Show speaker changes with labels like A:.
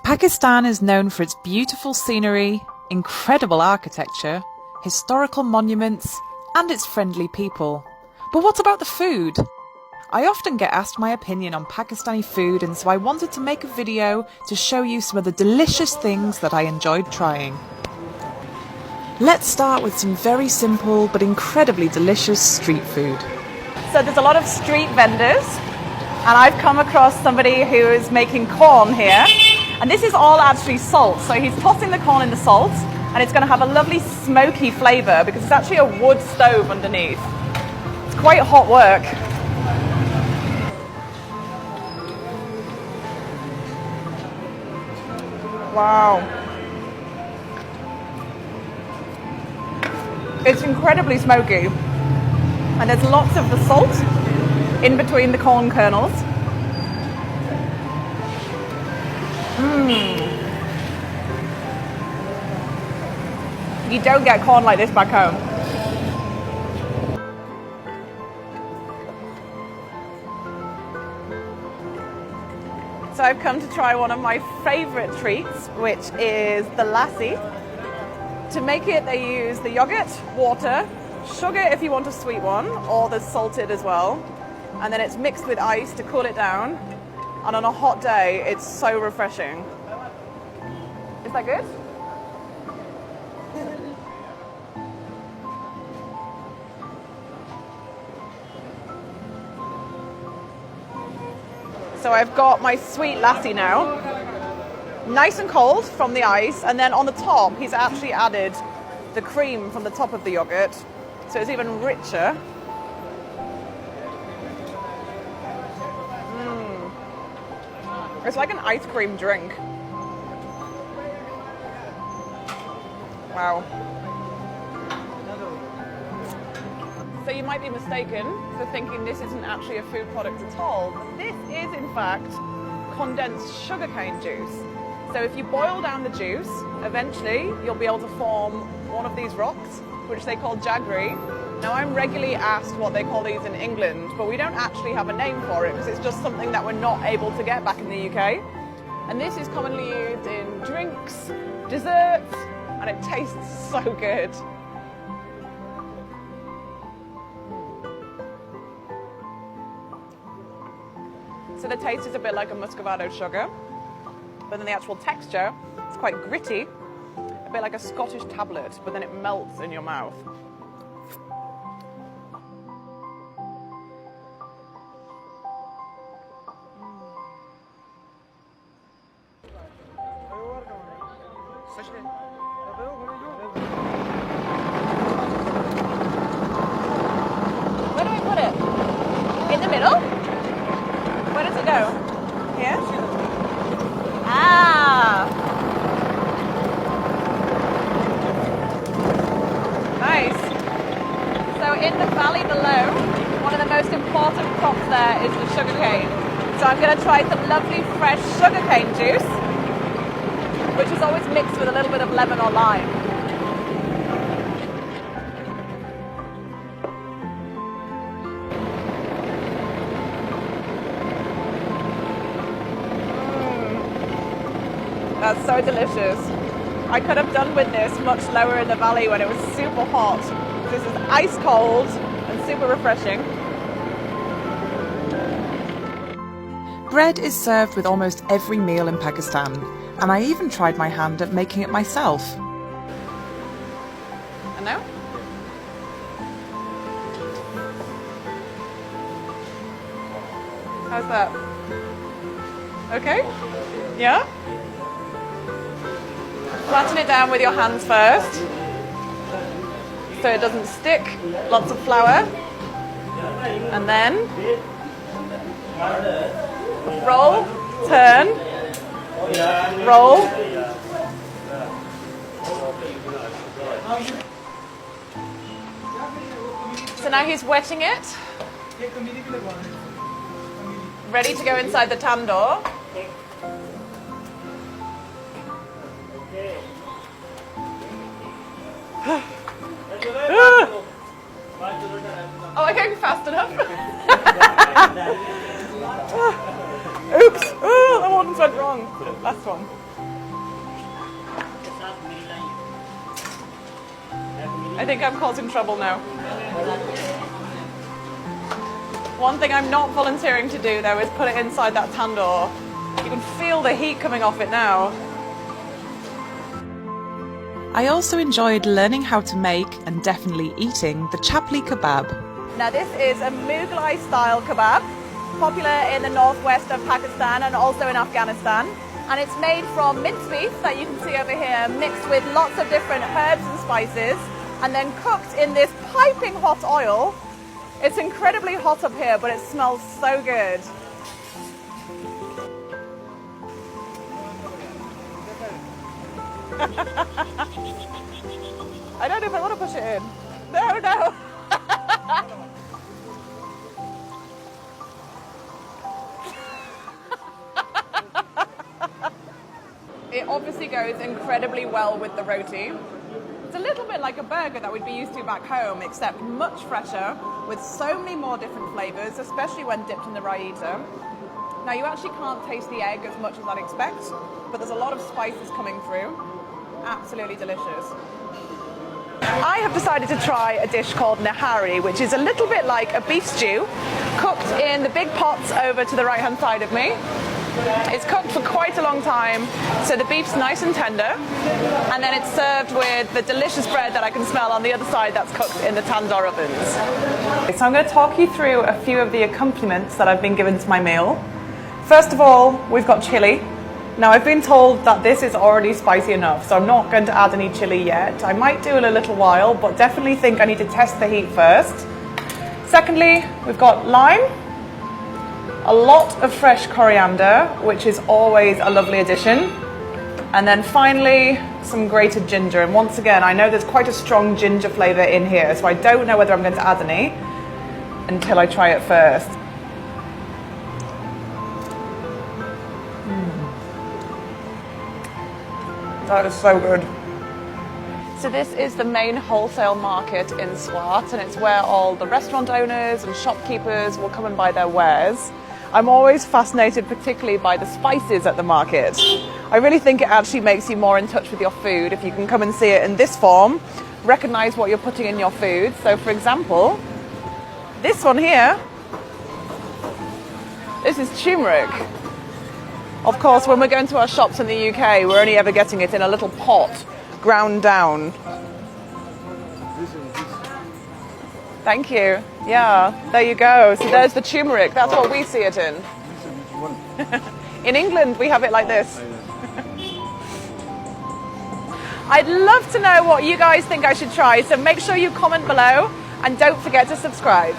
A: Pakistan is known for its beautiful scenery, incredible architecture, historical monuments, and its friendly people. But what about the food? I often get asked my opinion on Pakistani food, and so I wanted to make a video to show you some of the delicious things that I enjoyed trying. Let's start with some very simple but incredibly delicious street food.
B: So there's a lot of street vendors, and I've come across somebody who is making corn here. And this is all actually salt. So he's tossing the corn in the salt, and it's going to have a lovely smoky flavour because it's actually a wood stove underneath. It's quite hot work. Wow. It's incredibly smoky, and there's lots of the salt in between the corn kernels. You don't get corn like this back home. So I've come to try one of my favourite treats, which is the lassi. To make it, they use the yogurt, water, sugar if you want a sweet one, or the salted as well. And then it's mixed with ice to cool it down. And on a hot day, it's so refreshing. Is that good? So I've got my sweet lassi now, nice and cold from the ice, and then on the top he's actually added the cream from the top of the yogurt, so it's even richer. It's like an ice cream drink. Wow. So you might be mistaken for thinking this isn't actually a food product at all, but this is in fact condensed sugarcane juice. So if you boil down the juice, eventually you'll be able to form one of these rocks, which they call jaggery. Now I'm regularly asked what they call these in England, but we don't actually have a name for it because it's just something that we're not able to get back in the UK. And this is commonly used in drinks, desserts, and it tastes so good. So the taste is a bit like a muscovado sugar, but then the actual texture is quite gritty, a bit like a Scottish tablet, but then it melts in your mouth. Where do we put it? In the middle? Where does it go? Here? Ah! Nice. So in the valley below, one of the most important crops there is the sugarcane. So I'm going to try some lovely fresh sugarcane juice, which is always mixed with a little bit of lemon or lime. That's so delicious. I could have done with this much lower in the valley when it was super hot. This is ice cold and super refreshing.
A: Bread is served with almost every meal in Pakistan, and I even tried my hand at making it myself.
B: And now? How's that? Okay? Yeah? Flatten it down with your hands first, so it doesn't stick. Lots of flour. And then roll, turn, roll. So now he's wetting it. Ready to go inside the tandoor. Oh, I can't go fast enough. Oops. Oh, that one went wrong. Last one. I think I'm causing trouble now. One thing I'm not volunteering to do though is put it inside that tandoor. You can feel the heat coming off it now.
A: I also enjoyed learning how to make and definitely eating the chapli kebab.
B: Now this is a Mughlai style kebab, popular in the northwest of Pakistan and also in Afghanistan. And it's made from minced beef that you can see over here, mixed with lots of different herbs and spices, and then cooked in this piping hot oil. It's incredibly hot up here, but it smells so good. I don't know if I want to push it in. No. It obviously goes incredibly well with the roti. It's a little bit like a burger that we'd be used to back home, except much fresher, with so many more different flavours, especially when dipped in the raita. Now you actually can't taste the egg as much as I'd expect, but there's a lot of spices coming through. Absolutely delicious. I have decided to try a dish called nahari, which is a little bit like a beef stew, cooked in the big pots over to the right-hand side of me. It's cooked for quite a long time, so the beef's nice and tender, and then it's served with the delicious bread that I can smell on the other side that's cooked in the tandoor ovens. So I'm going to talk you through a few of the accompaniments that I've been given to my meal. First of all, we've got chili. Now I've been told that this is already spicy enough, so I'm not going to add any chili yet. I might do in a little while, but definitely think I need to test the heat first. Secondly, we've got lime, a lot of fresh coriander, which is always a lovely addition. And then finally, some grated ginger. And once again, I know there's quite a strong ginger flavour in here, so I don't know whether I'm going to add any until I try it first. That is so good. So this is the main wholesale market in Swat, and it's where all the restaurant owners and shopkeepers will come and buy their wares. I'm always fascinated particularly by the spices at the market. I really think it actually makes you more in touch with your food if you can come and see it in this form, recognise what you're putting in your food. So for example, this one here, this is turmeric. Of course, when we're going to our shops in the UK, we're only ever getting it in a little pot, ground down. Thank you. Yeah, there you go. So there's the turmeric. That's what we see it in. In England, we have it like this. I'd love to know what you guys think I should try, so make sure you comment below and don't forget to subscribe.